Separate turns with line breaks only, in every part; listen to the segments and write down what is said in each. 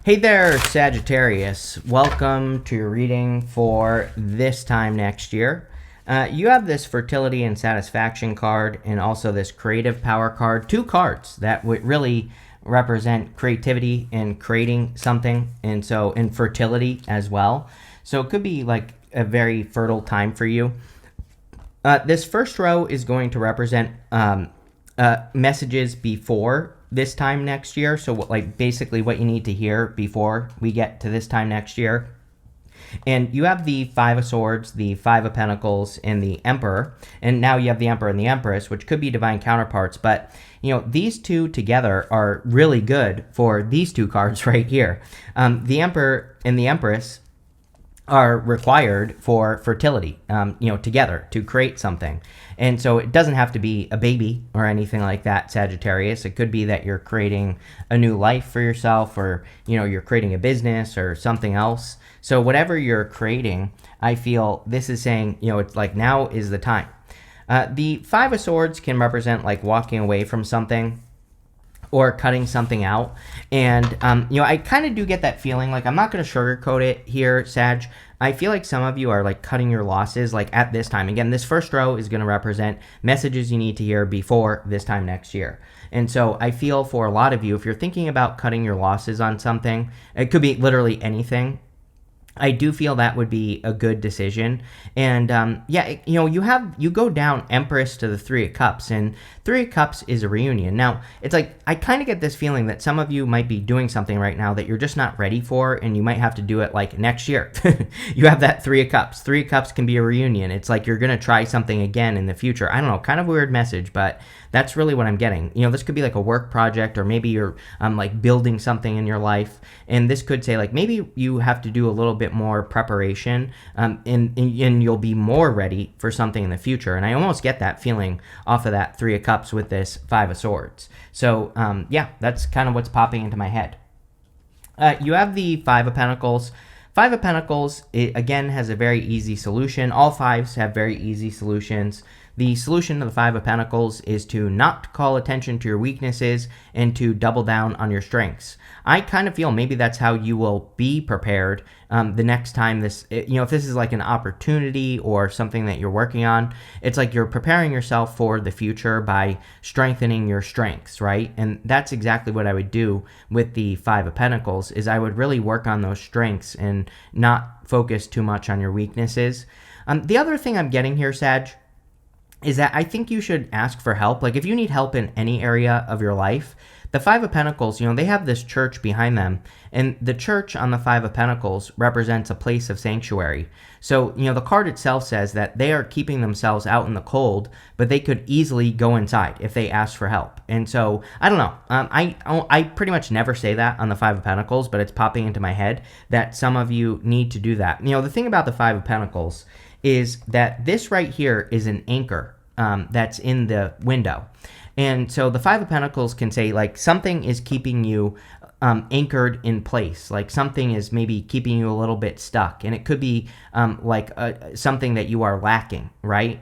Hey there, Sagittarius. Welcome to your reading for this time next year. You have this fertility and satisfaction card and also this creative power card. Two cards that would really represent creativity and creating something, and fertility as well. So it could be like a very fertile time for you. This first row is going to represent messages before this time next year. So like basically what you need to hear before we get to this time next year. And you have the Five of Swords, the Five of Pentacles, and the Emperor. And now you have the Emperor and the Empress, which could be divine counterparts. But, these two together are really good for these two cards right here. The Emperor and the Empress are required for fertility, together to create something. And so it doesn't have to be a baby or anything like that, Sagittarius. It could be that you're creating a new life for yourself, or, you're creating a business or something else. So whatever you're creating, I feel this is saying, it's like now is the time. The Five of Swords can represent like walking away from something or cutting something out. And, I kind of do get that feeling, like I'm not going to sugarcoat it here, Sag. I feel like some of you are like cutting your losses like at this time. Again, this first row is going to represent messages you need to hear before this time next year. And so I feel for a lot of you, if you're thinking about cutting your losses on something, it could be literally anything. I do feel that would be a good decision. And you go down Empress to the Three of Cups, and Three of Cups is a reunion. Now, it's like I kind of get this feeling that some of you might be doing something right now that you're just not ready for, and you might have to do it like next year. You have that Three of Cups. Three of Cups can be a reunion. It's like you're going to try something again in the future. I don't know, kind of a weird message, but that's really what I'm getting. This could be like a work project, or maybe you're like building something in your life, and this could say like maybe you have to do a little bit more preparation, and you'll be more ready for something in the future. And I almost get that feeling off of that Three of Cups with this Five of Swords. So that's kind of what's popping into my head. You have the Five of Pentacles. Five of Pentacles, it again has a very easy solution. All fives have very easy solutions. The solution to the Five of Pentacles is to not call attention to your weaknesses and to double down on your strengths. I kind of feel maybe that's how you will be prepared the next time this, if this is like an opportunity or something that you're working on, it's like you're preparing yourself for the future by strengthening your strengths, right? And that's exactly what I would do with the Five of Pentacles, is I would really work on those strengths and not focus too much on your weaknesses. The other thing I'm getting here, Sag, is that I think you should ask for help. Like if you need help in any area of your life, the Five of Pentacles, they have this church behind them, and the church on the Five of Pentacles represents a place of sanctuary. So, the card itself says that they are keeping themselves out in the cold, but they could easily go inside if they ask for help. And so, I don't know. I pretty much never say that on the Five of Pentacles, but it's popping into my head that some of you need to do that. The thing about the Five of Pentacles is that this right here is an anchor that's in the window. And so the Five of Pentacles can say like something is keeping you anchored in place, like something is maybe keeping you a little bit stuck, and it could be something that you are lacking, right?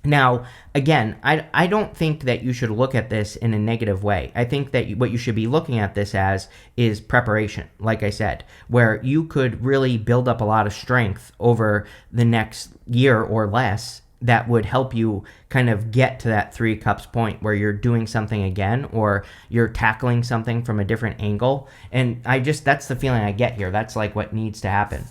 Now, again, I don't think that you should look at this in a negative way. I think that what you should be looking at this as is preparation, like I said, where you could really build up a lot of strength over the next year or less that would help you kind of get to that Three of Cups point where you're doing something again, or you're tackling something from a different angle. And that's the feeling I get here. That's like what needs to happen.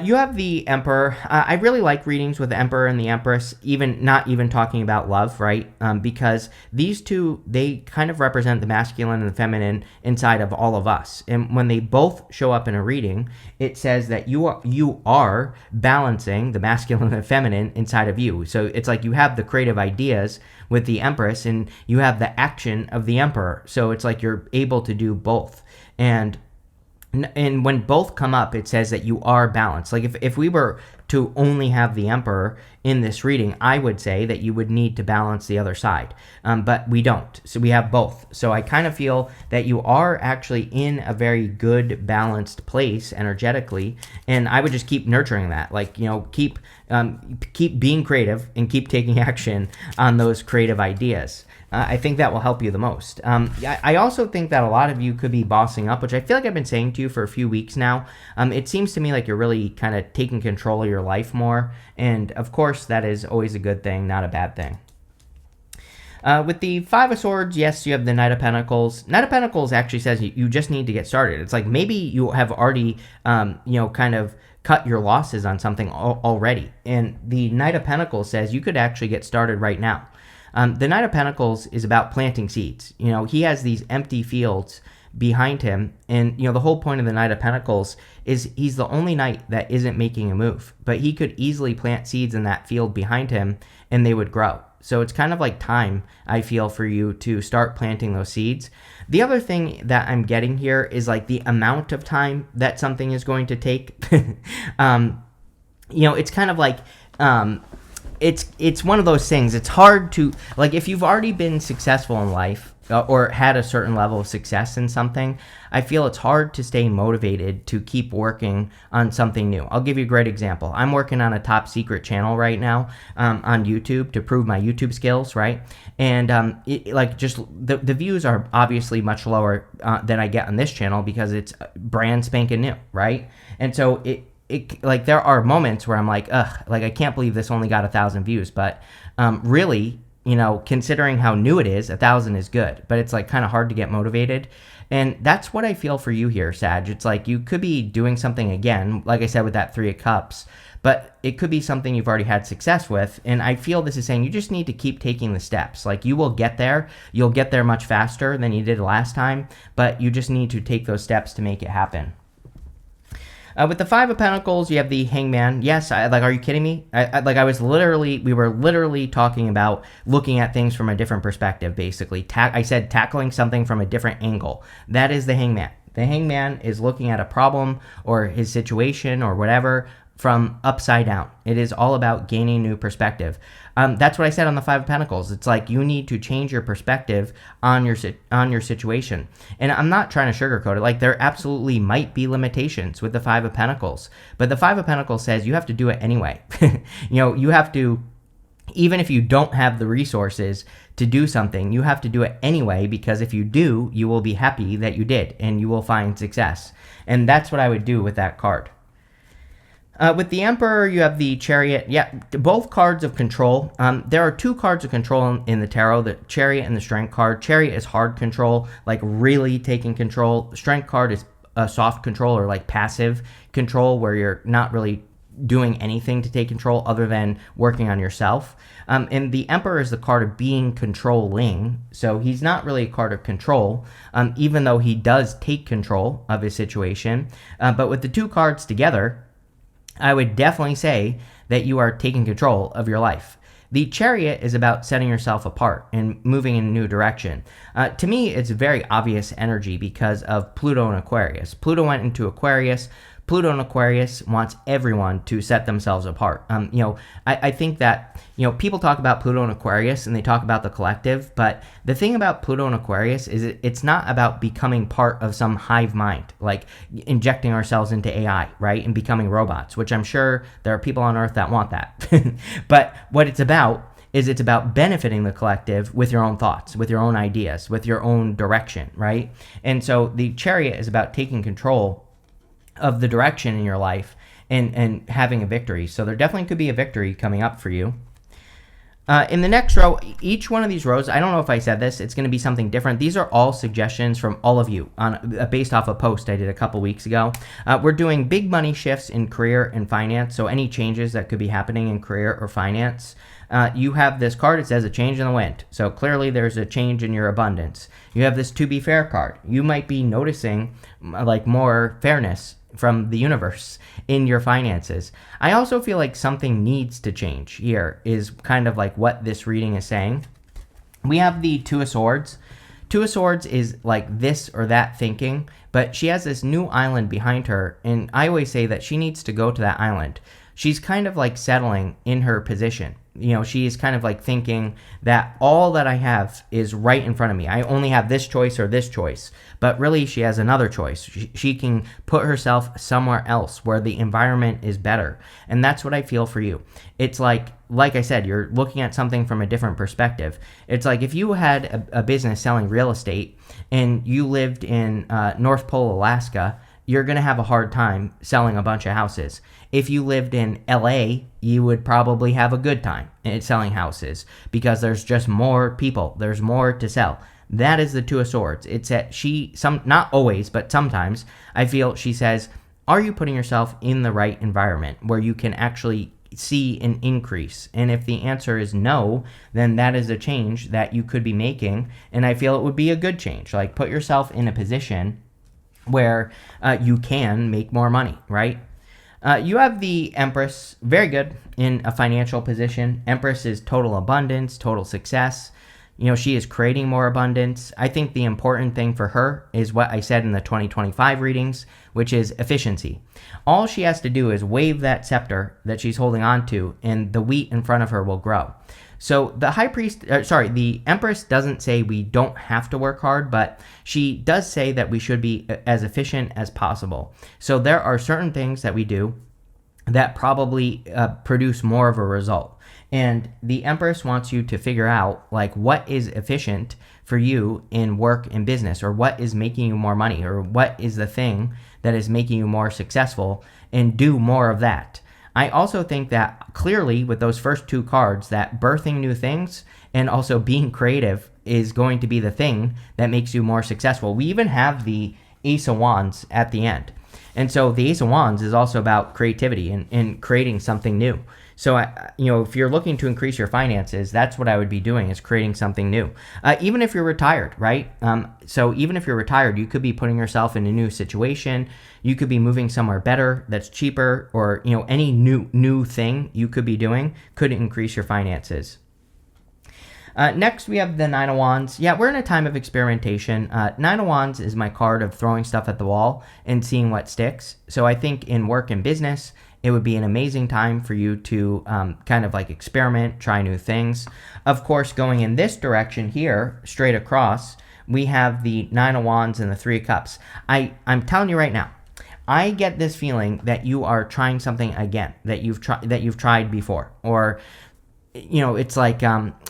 You have the Emperor. I really like readings with the Emperor and the Empress, not even talking about love, right? Because these two, they kind of represent the masculine and the feminine inside of all of us. And when they both show up in a reading, it says that you are balancing the masculine and the feminine inside of you. So it's like you have the creative ideas with the Empress, and you have the action of the Emperor. So it's like you're able to do both. And when both come up, it says that you are balanced. Like if we were to only have the Emperor in this reading, I would say that you would need to balance the other side. But we don't. So we have both. So I kind of feel that you are actually in a very good, balanced place energetically. And I would just keep nurturing that. Like, keep being creative and keep taking action on those creative ideas. I think that will help you the most. I also think that a lot of you could be bossing up, which I feel like I've been saying to you for a few weeks now. It seems to me like you're really kind of taking control of your life more. And of course, that is always a good thing, not a bad thing. With the Five of Swords, yes, you have the Knight of Pentacles. Knight of Pentacles actually says you just need to get started. It's like maybe you have already, kind of cut your losses on something already. And the Knight of Pentacles says you could actually get started right now. The Knight of Pentacles is about planting seeds. He has these empty fields behind him, and the whole point of the Knight of Pentacles is he's the only knight that isn't making a move, but he could easily plant seeds in that field behind him and they would grow. So it's kind of like time, I feel, for you to start planting those seeds. The other thing that I'm getting here is like the amount of time that something is going to take. It's kind of like it's one of those things. It's hard to, like, if you've already been successful in life or had a certain level of success in something, I feel it's hard to stay motivated to keep working on something new. I'll give you a great example. I'm working on a top secret channel right now on YouTube to prove my YouTube skills, right? And the views are obviously much lower than I get on this channel because it's brand spanking new, right? And so it there are moments where I'm like, I can't believe this only got 1,000 views, but really, considering how new it is, 1,000 is good, but it's like kind of hard to get motivated. And that's what I feel for you here, Sag. It's like you could be doing something again, like I said, with that 3 of Cups, but it could be something you've already had success with. And I feel this is saying you just need to keep taking the steps. Like, you will get there. You'll get there much faster than you did last time, but you just need to take those steps to make it happen. With the Five of Pentacles, you have the Hangman. Yes, are you kidding me? We were literally talking about looking at things from a different perspective, basically. I said tackling something from a different angle. That is the Hangman. The Hangman is looking at a problem or his situation or whatever from upside down. It is all about gaining new perspective. That's what I said on the Five of Pentacles. It's like you need to change your perspective on your situation. And I'm not trying to sugarcoat it. Like, there absolutely might be limitations with the Five of Pentacles, but the Five of Pentacles says you have to do it anyway. You have to, even if you don't have the resources to do something, you have to do it anyway, because if you do, you will be happy that you did and you will find success. And that's what I would do with that card. With the Emperor, you have the Chariot. Yeah, both cards of control. There are 2 cards of control in the tarot, the Chariot and the Strength card. Chariot is hard control, like really taking control. Strength card is soft control, or like passive control, where you're not really doing anything to take control other than working on yourself. And the Emperor is the card of being controlling, so he's not really a card of control, even though he does take control of his situation. But with the 2 cards together, I would definitely say that you are taking control of your life. The Chariot is about setting yourself apart and moving in a new direction. To me, it's very obvious energy because of Pluto and Aquarius. Pluto went into Aquarius. Pluto and Aquarius wants everyone to set themselves apart. I think that, people talk about Pluto and Aquarius and they talk about the collective, but the thing about Pluto and Aquarius is it's not about becoming part of some hive mind, like injecting ourselves into AI, right, and becoming robots, which I'm sure there are people on Earth that want that. But what it's about is it's about benefiting the collective with your own thoughts, with your own ideas, with your own direction, right? And so the Chariot is about taking control of the direction in your life and having a victory. So there definitely could be a victory coming up for you. In the next row, each one of these rows, I don't know if I said this, it's going to be something different. These are all suggestions from all of you based off a post I did a couple weeks ago. We're doing big money shifts in career and finance, so any changes that could be happening in career or finance. You have this card, it says a change in the wind. So clearly there's a change in your abundance. You have this to be fair card. You might be noticing like more fairness from the universe in your finances. I also feel like something needs to change here is kind of like what this reading is saying. We have the Two of Swords. Two of Swords is like this or that thinking, but she has this new island behind her, and I always say that she needs to go to that island. she's kind of like settling in her position. She is kind of like thinking that all that I have is right in front of me. I only have this choice or this choice. But really, she has another choice. She can put herself somewhere else where the environment is better. And that's what I feel for you. It's like I said, you're looking at something from a different perspective. It's like if you had a business selling real estate and you lived in North Pole, Alaska, you're going to have a hard time selling a bunch of houses. If you lived in LA, you would probably have a good time selling houses because there's just more people. There's more to sell. That is the Two of Swords. It's that not always, but sometimes, I feel she says, are you putting yourself in the right environment where you can actually see an increase? And if the answer is no, then that is a change that you could be making. And I feel it would be a good change. Like, put yourself in a position where you can make more money, right? You have the Empress, very good in a financial position. Empress is total abundance, total success. She is creating more abundance. I think the important thing for her is what I said in the 2025 readings, which is efficiency. All she has to do is wave that scepter that she's holding on to, and the wheat in front of her will grow. So the Empress doesn't say we don't have to work hard, but she does say that we should be as efficient as possible. So there are certain things that we do that probably produce more of a result. And the Empress wants you to figure out, like, what is efficient for you in work and business, or what is making you more money, or what is the thing that is making you more successful, and do more of that. I also think that clearly with those first two cards, that birthing new things and also being creative is going to be the thing that makes you more successful. We even have the Ace of Wands at the end. And so the Ace of Wands is also about creativity and creating something new. So, if you're looking to increase your finances, that's what I would be doing, is creating something new. Even if you're retired, right? So even if you're retired, you could be putting yourself in a new situation. You could be moving somewhere better that's cheaper, or, any new thing you could be doing could increase your finances. Next, we have the Nine of Wands. Yeah, we're in a time of experimentation. Nine of Wands is my card of throwing stuff at the wall and seeing what sticks. So I think in work and business, it would be an amazing time for you to kind of like experiment, try new things. Of course, going in this direction here, straight across, we have the Nine of Wands and the Three of Cups. I'm telling you right now, I get this feeling that you are trying something again, that you've tried before, or it's like,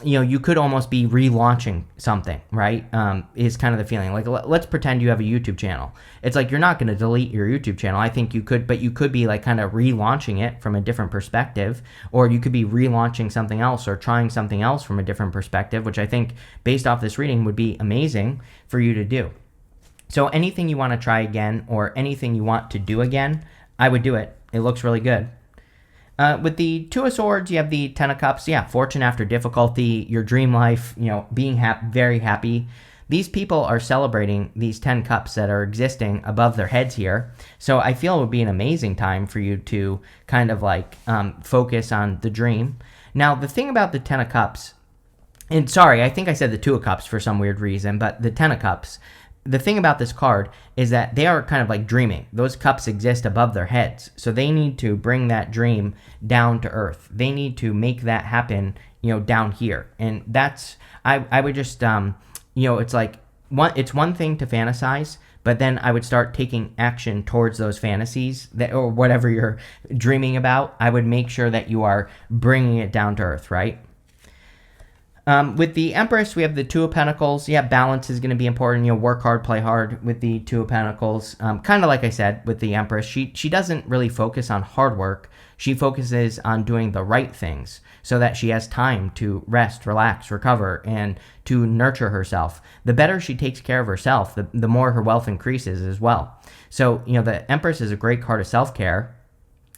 you could almost be relaunching something, right? Is kind of the feeling. Like, let's pretend you have a YouTube channel. It's like, you're not going to delete your YouTube channel. I think you could, but you could be like kind of relaunching it from a different perspective, or you could be relaunching something else or trying something else from a different perspective, which I think based off this reading would be amazing for you to do. So anything you want to try again, or anything you want to do again, I would do it. It looks really good. With the Two of Swords, you have the Ten of Cups. Yeah, fortune after difficulty, your dream life, being very happy. These people are celebrating these 10 cups that are existing above their heads here. So I feel it would be an amazing time for you to kind of like focus on the dream. Now, the thing about the 10 of Cups, and sorry, I think I said the Two of Cups for some weird reason, but the 10 of Cups, the thing about this card is that they are kind of like dreaming. Those cups exist above their heads. So they need to bring that dream down to earth. They need to make that happen, down here. And that's, I would just, it's like, it's one thing to fantasize, but then I would start taking action towards those fantasies or whatever you're dreaming about. I would make sure that you are bringing it down to earth, right? With the Empress, we have the Two of Pentacles. Yeah, balance is going to be important. Work hard, play hard with the Two of Pentacles. Kind of like I said with the Empress, she doesn't really focus on hard work. She focuses on doing the right things so that she has time to rest, relax, recover, and to nurture herself. The better she takes care of herself, the more her wealth increases as well. So, the Empress is a great card of self-care.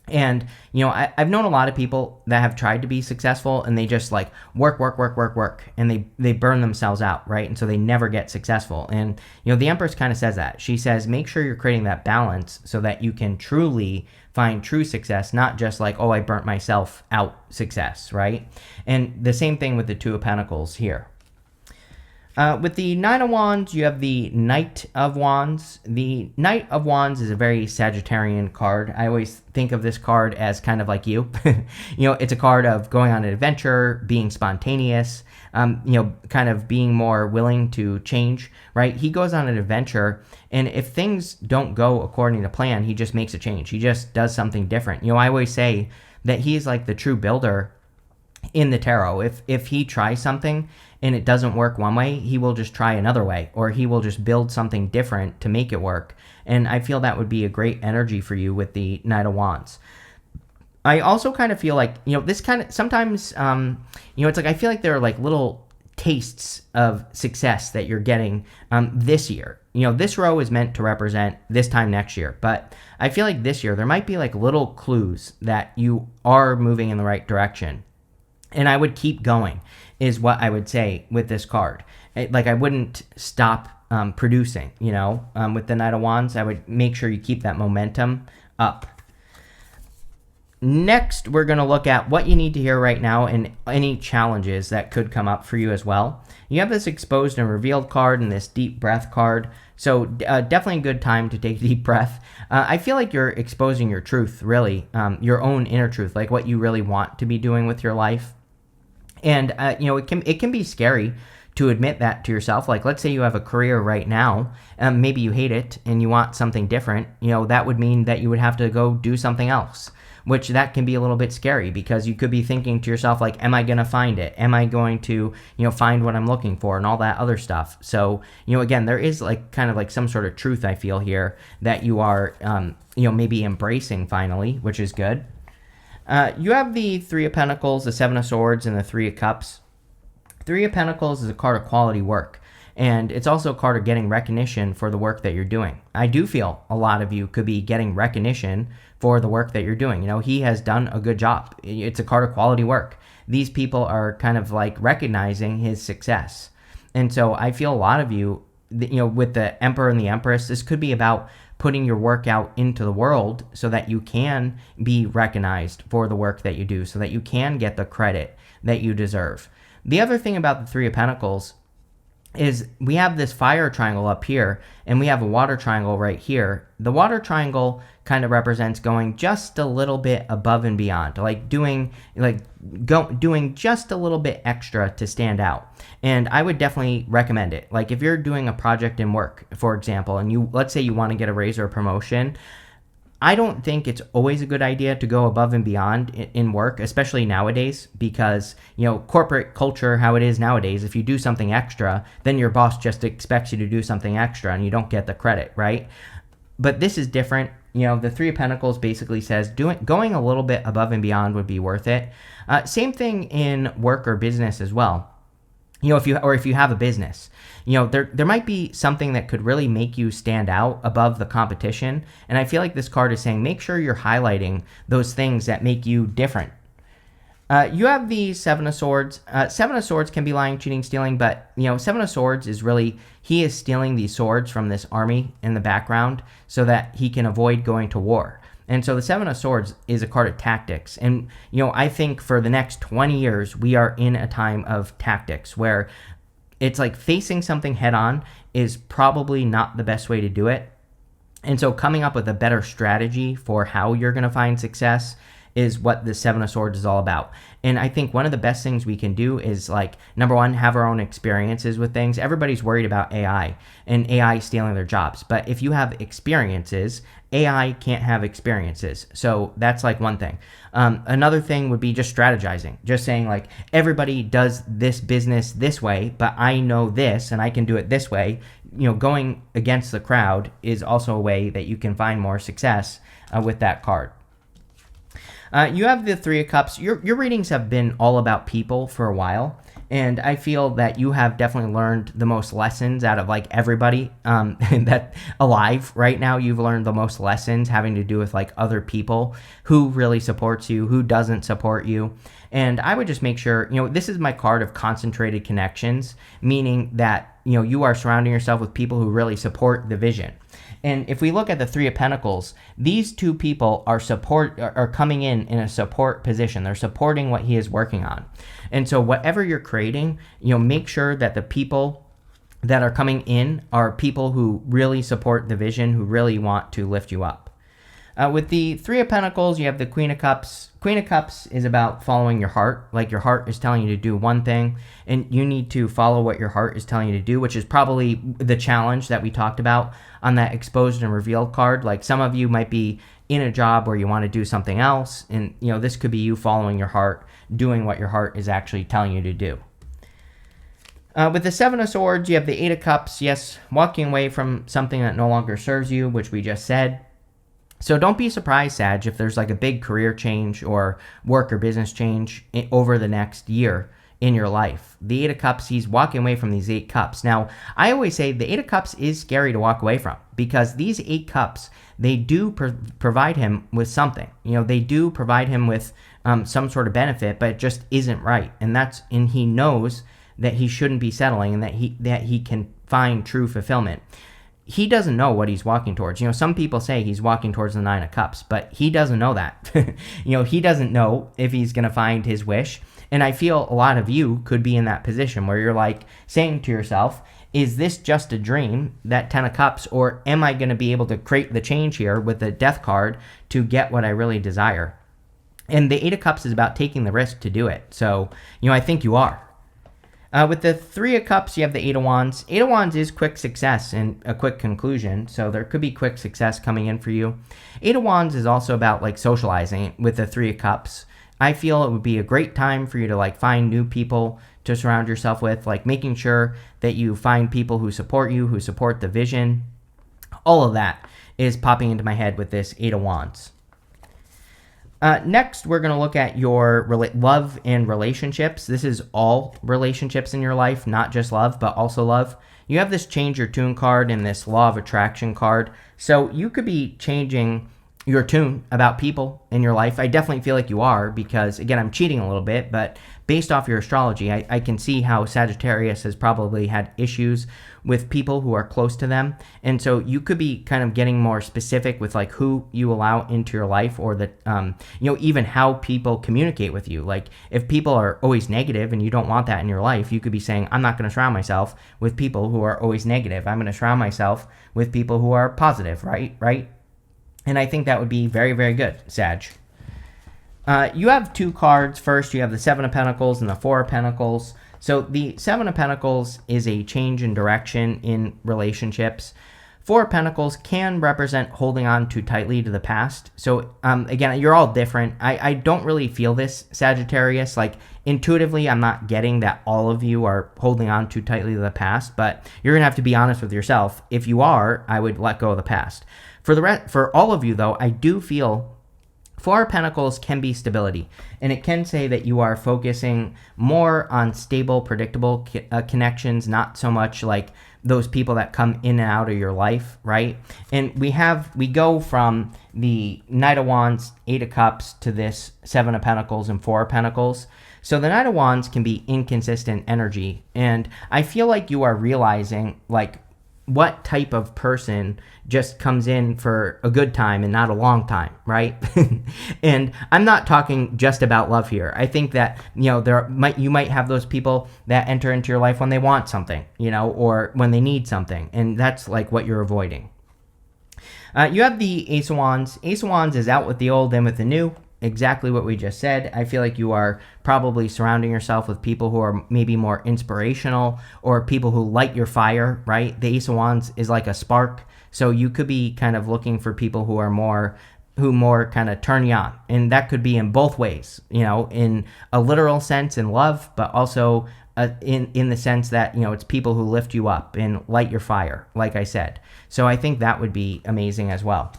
And, I've known a lot of people that have tried to be successful, and they just like work, and they burn themselves out, right? And so they never get successful. And, the Empress kind of says that. She says, make sure you're creating that balance so that you can truly find true success, not just like, oh, I burnt myself out success, right? And the same thing with the Two of Pentacles here. With the Nine of Wands, you have the Knight of Wands. The Knight of Wands is a very Sagittarian card. I always think of this card as kind of like you. It's a card of going on an adventure, being spontaneous, kind of being more willing to change, right? He goes on an adventure, and if things don't go according to plan, he just makes a change. He just does something different. I always say that he's like the true builder in the tarot. If he tries something and it doesn't work one way, he will just try another way, or he will just build something different to make it work. And I feel that would be a great energy for you with the Knight of Wands. I also kind of feel like, this kind of sometimes, it's like I feel like there are like little tastes of success that you're getting this year. This row is meant to represent this time next year, but I feel like this year there might be like little clues that you are moving in the right direction. And I would keep going, is what I would say with this card. I wouldn't stop producing, with the Knight of Wands. I would make sure you keep that momentum up. Next, we're going to look at what you need to hear right now and any challenges that could come up for you as well. You have this exposed and revealed card and this deep breath card. So definitely a good time to take a deep breath. I feel like you're exposing your truth, really, your own inner truth, like what you really want to be doing with your life. And, it can be scary to admit that to yourself. Like, let's say you have a career right now, maybe you hate it and you want something different. That would mean that you would have to go do something else, which that can be a little bit scary because you could be thinking to yourself, like, am I going to find it? Am I going to, find what I'm looking for and all that other stuff? So, again, there is like kind of like some sort of truth I feel here that you are, maybe embracing finally, which is good. You have the Three of Pentacles, the Seven of Swords, and the Three of Cups. Three of Pentacles is a card of quality work, and it's also a card of getting recognition for the work that you're doing. I do feel a lot of you could be getting recognition for the work that you're doing. he has done a good job. It's a card of quality work. These people are kind of like recognizing his success. And so I feel a lot of you, with the Emperor and the Empress, this could be about putting your work out into the world so that you can be recognized for the work that you do, so that you can get the credit that you deserve. The other thing about the Three of Pentacles is we have this fire triangle up here and we have a water triangle right here. The water triangle kind of represents going just a little bit above and beyond, doing just a little bit extra to stand out. And I would definitely recommend it. Like if you're doing a project in work, for example, and let's say you want to get a raise or a promotion, I don't think it's always a good idea to go above and beyond in work, especially nowadays, because, corporate culture, how it is nowadays, if you do something extra, then your boss just expects you to do something extra and you don't get the credit, right? But this is different. The Three of Pentacles basically says going a little bit above and beyond would be worth it. Same thing in work or business as well. If you have a business, there might be something that could really make you stand out above the competition. And I feel like this card is saying, make sure you're highlighting those things that make you different. You have the Seven of Swords. Seven of Swords can be lying, cheating, stealing, but, Seven of Swords is really, he is stealing these swords from this army in the background so that he can avoid going to war. And so the Seven of Swords is a card of tactics. And, I think for the next 20 years, we are in a time of tactics where it's like facing something head on is probably not the best way to do it. And so coming up with a better strategy for how you're going to find success is what the Seven of Swords is all about. And I think one of the best things we can do is, number one, have our own experiences with things. Everybody's worried about AI and AI stealing their jobs. But if you have experiences, AI can't have experiences. So that's one thing. Another thing would be just strategizing, just saying everybody does this business this way, but I know this and I can do it this way. Going against the crowd is also a way that you can find more success with that card. You have the Three of Cups. Your readings have been all about people for a while, and I feel that you have definitely learned the most lessons out of everybody that alive right now. You've learned the most lessons having to do with other people, who really supports you, who doesn't support you. And I would just make sure, this is my card of concentrated connections, meaning that, you are surrounding yourself with people who really support the vision. And if we look at the Three of Pentacles, these two people are coming in a support position. They're supporting what he is working on. And so whatever you're creating, make sure that the people that are coming in are people who really support the vision, who really want to lift you up. With the Three of Pentacles, you have the Queen of Cups. Queen of Cups is about following your heart. Like your heart is telling you to do one thing, and you need to follow what your heart is telling you to do, which is probably the challenge that we talked about on that Exposed and Revealed card. Like some of you might be in a job where you want to do something else, and this could be you following your heart, doing what your heart is actually telling you to do. With the Seven of Swords, you have the Eight of Cups. Yes, walking away from something that no longer serves you, which we just said. So don't be surprised, Sag, if there's like a big career change or work or business change over the next year in your life. The Eight of Cups, he's walking away from these 8 cups. Now, I always say the Eight of Cups is scary to walk away from because these 8 cups, they do provide him with something. They do provide him with some sort of benefit, but it just isn't right. And he knows that he shouldn't be settling and that he can find true fulfillment. He doesn't know what he's walking towards. Some people say he's walking towards the 9 of Cups, but he doesn't know that. He doesn't know if he's going to find his wish. And I feel a lot of you could be in that position where you're like saying to yourself, is this just a dream, that 10 of Cups, or am I going to be able to create the change here with the Death card to get what I really desire? And the 8 of Cups is about taking the risk to do it. So, I think you are. With the Three of Cups, you have the Eight of Wands. Eight of Wands is quick success and a quick conclusion, so there could be quick success coming in for you. Eight of Wands is also about like socializing with the Three of Cups. I feel it would be a great time for you to like find new people to surround yourself with, like making sure that you find people who support you, who support the vision. All of that is popping into my head with this Eight of Wands. Next, we're going to look at your love and relationships. This is all relationships in your life, not just love, but also love. You have this Change Your Tune card and this Law of Attraction card. So you could be changing your tune about people in your life. I definitely feel like you are because, again, I'm cheating a little bit, but based off your astrology, I can see how Sagittarius has probably had issues with people who are close to them. And so you could be kind of getting more specific with like who you allow into your life or that, even how people communicate with you. Like if people are always negative and you don't want that in your life, you could be saying, I'm not going to surround myself with people who are always negative. I'm going to surround myself with people who are positive, right? And I think that would be very, very good, Sag. You have 2 cards. First, you have the Seven of Pentacles and the Four of Pentacles. So the Seven of Pentacles is a change in direction in relationships. Four of Pentacles can represent holding on too tightly to the past. So again, you're all different. I don't really feel this, Sagittarius. Like intuitively, I'm not getting that all of you are holding on too tightly to the past, but you're going to have to be honest with yourself. If you are, I would let go of the past. For all of you, though, I do feel Four of Pentacles can be stability, and it can say that you are focusing more on stable, predictable connections, not so much like those people that come in and out of your life, right? And we go from the Knight of Wands, Eight of Cups to this Seven of Pentacles and Four of Pentacles. So the Knight of Wands can be inconsistent energy, and I feel like you are realizing like what type of person just comes in for a good time and not a long time, right? And I'm not talking just about love here. I think that, you might have those people that enter into your life when they want something, or when they need something. And that's like what you're avoiding. You have the Ace of Wands. Ace of Wands is out with the old, in with the new. Exactly what we just said. I feel like you are probably surrounding yourself with people who are maybe more inspirational or people who light your fire, right? The Ace of Wands is like a spark. So you could be kind of looking for people who more kind of turn you on. And that could be in both ways, in a literal sense in love, but also in the sense that, it's people who lift you up and light your fire, like I said. So I think that would be amazing as well.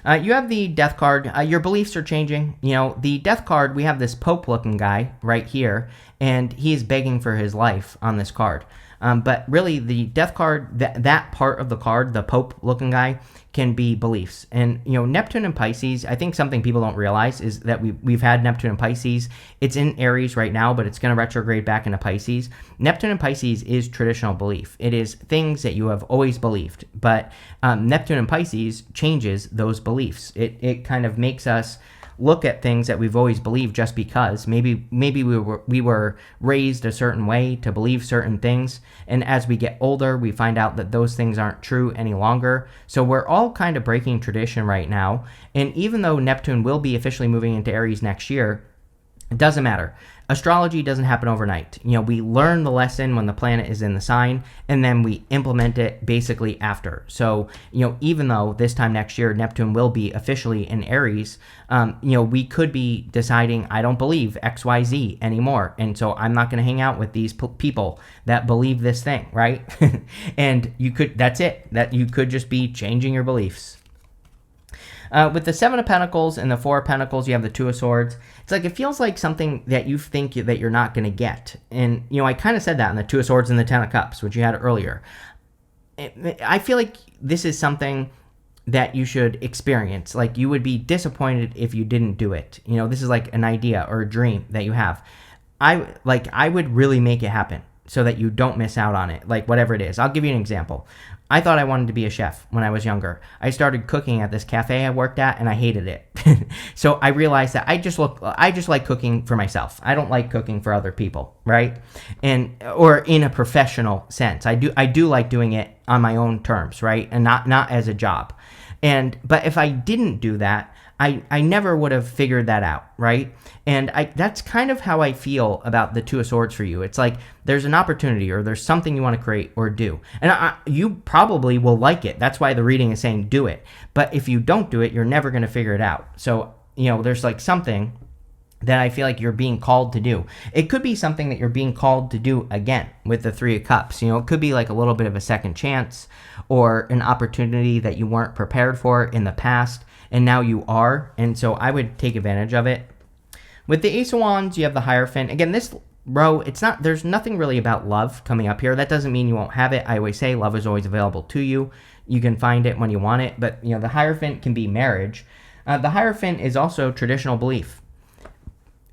You have the Death card. Your beliefs are changing. The Death card, we have this Pope-looking guy right here, and he is begging for his life on this card. But really, the Death card, that part of the card, the Pope-looking guy, can be beliefs. And, Neptune and Pisces, I think something people don't realize is that we've had Neptune and Pisces. It's in Aries right now, but it's going to retrograde back into Pisces. Neptune and Pisces is traditional belief. It is things that you have always believed. But Neptune and Pisces changes those beliefs. It kind of makes us look at things that we've always believed just because. Maybe we were raised a certain way to believe certain things, and as we get older, we find out that those things aren't true any longer. So we're all kind of breaking tradition right now, and even though Neptune will be officially moving into Aries next year, it doesn't matter. Astrology doesn't happen overnight. We learn the lesson when the planet is in the sign, and then we implement it basically after. So, even though this time next year Neptune will be officially in Aries, we could be deciding, I don't believe XYZ anymore, and so I'm not going to hang out with these people that believe this thing, right? And that's it. That you could just be changing your beliefs. With the Seven of Pentacles and the Four of Pentacles, you have the Two of Swords. It's like it feels like something that you think that you're not going to get. And, I kind of said that in the Two of Swords and the Ten of Cups, which you had earlier. I feel like this is something that you should experience. Like, you would be disappointed if you didn't do it. This is like an idea or a dream that you have. I would really make it happen so that you don't miss out on it, like whatever it is. I'll give you an example. I thought I wanted to be a chef when I was younger. I started cooking at this cafe I worked at, and I hated it. So I realized that I just like cooking for myself. I don't like cooking for other people, right? Or in a professional sense. I do like doing it on my own terms, right? And not as a job. But if I didn't do that, I never would have figured that out, right? And that's kind of how I feel about the Two of Swords for you. It's like there's an opportunity or there's something you want to create or do. And you probably will like it. That's why the reading is saying do it. But if you don't do it, you're never going to figure it out. So, there's like something that I feel like you're being called to do. It could be something that you're being called to do again with the Three of Cups. It could be like a little bit of a second chance or an opportunity that you weren't prepared for in the past, and now you are. And so I would take advantage of it. With the Ace of Wands, you have the Hierophant. Again, this row, there's nothing really about love coming up here. That doesn't mean you won't have it. I always say love is always available to you. You can find it when you want it. But, the Hierophant can be marriage. The Hierophant is also traditional belief.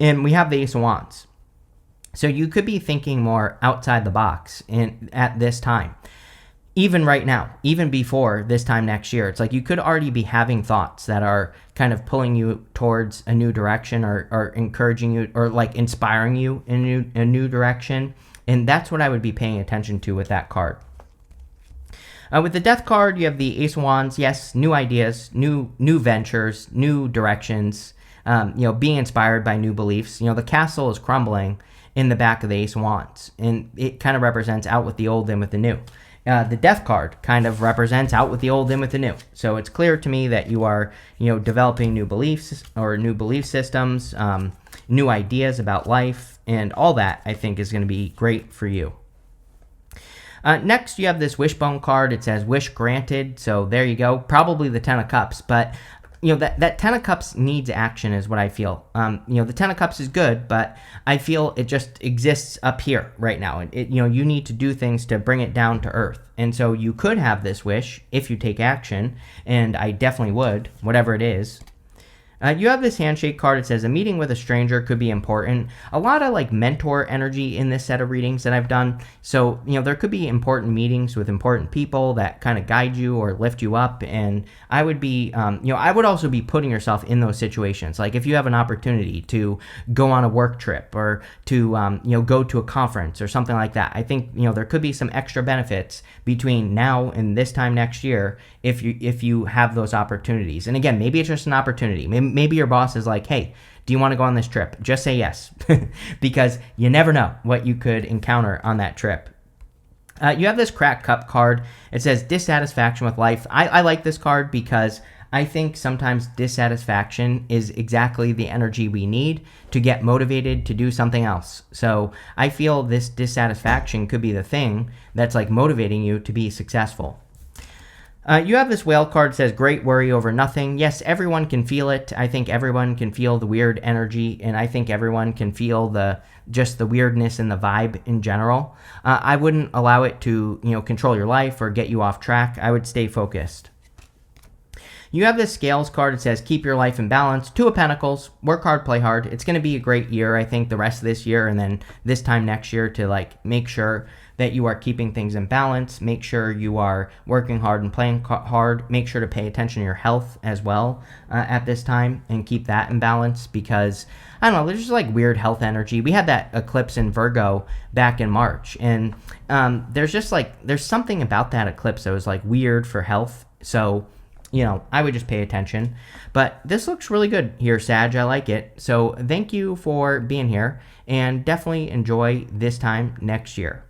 And we have the Ace of Wands. So you could be thinking more outside the box at this time. Even right now, even before this time next year, it's like you could already be having thoughts that are kind of pulling you towards a new direction or encouraging you or like inspiring you in a new direction. And that's what I would be paying attention to with that card. With the Death card, you have the Ace of Wands. Yes, new ideas, new ventures, new directions, being inspired by new beliefs. The castle is crumbling in the back of the Ace of Wands. And it kind of represents out with the old, in with the new. The Death card kind of represents out with the old, in with the new. So it's clear to me that you are, developing new beliefs or new belief systems, new ideas about life, and all that I think is going to be great for you. Next, you have this Wishbone card. It says wish granted. So there you go. Probably the Ten of Cups, but that Ten of Cups needs action is what I feel. The Ten of Cups is good, but I feel it just exists up here right now. You need to do things to bring it down to earth. And so you could have this wish if you take action, and I definitely would, whatever it is. You have this handshake card. It says a meeting with a stranger could be important. A lot of like mentor energy in this set of readings that I've done. So, there could be important meetings with important people that kind of guide you or lift you up. And I would be, I would also be putting yourself in those situations. Like if you have an opportunity to go on a work trip or to, go to a conference or something like that. I think, there could be some extra benefits between now and this time next year if you have those opportunities. And again, maybe it's just an opportunity. Maybe your boss is like, hey, do you want to go on this trip? Just say yes, because you never know what you could encounter on that trip. You have this Cracked Cup card. It says dissatisfaction with life. I like this card because I think sometimes dissatisfaction is exactly the energy we need to get motivated to do something else. So I feel this dissatisfaction could be the thing that's like motivating you to be successful. You have this Whale card that says great worry over nothing. Yes, everyone can feel it. I think everyone can feel the weird energy, and I think everyone can feel the weirdness and the vibe in general. I wouldn't allow it to, control your life or get you off track. I would stay focused. You have this scales card. It says keep your life in balance. Two of Pentacles, work hard, play hard. It's going to be a great year, I think, the rest of this year and then this time next year to like make sure that you are keeping things in balance. Make sure you are working hard and playing hard. Make sure to pay attention to your health as well at this time and keep that in balance, because I don't know, there's just like weird health energy. We had that eclipse in Virgo back in March, and there's just like, there's something about that eclipse that was like weird for health. So, you know, I would just pay attention. But this looks really good here, Sag. I like it. So thank you for being here, and definitely enjoy this time next year.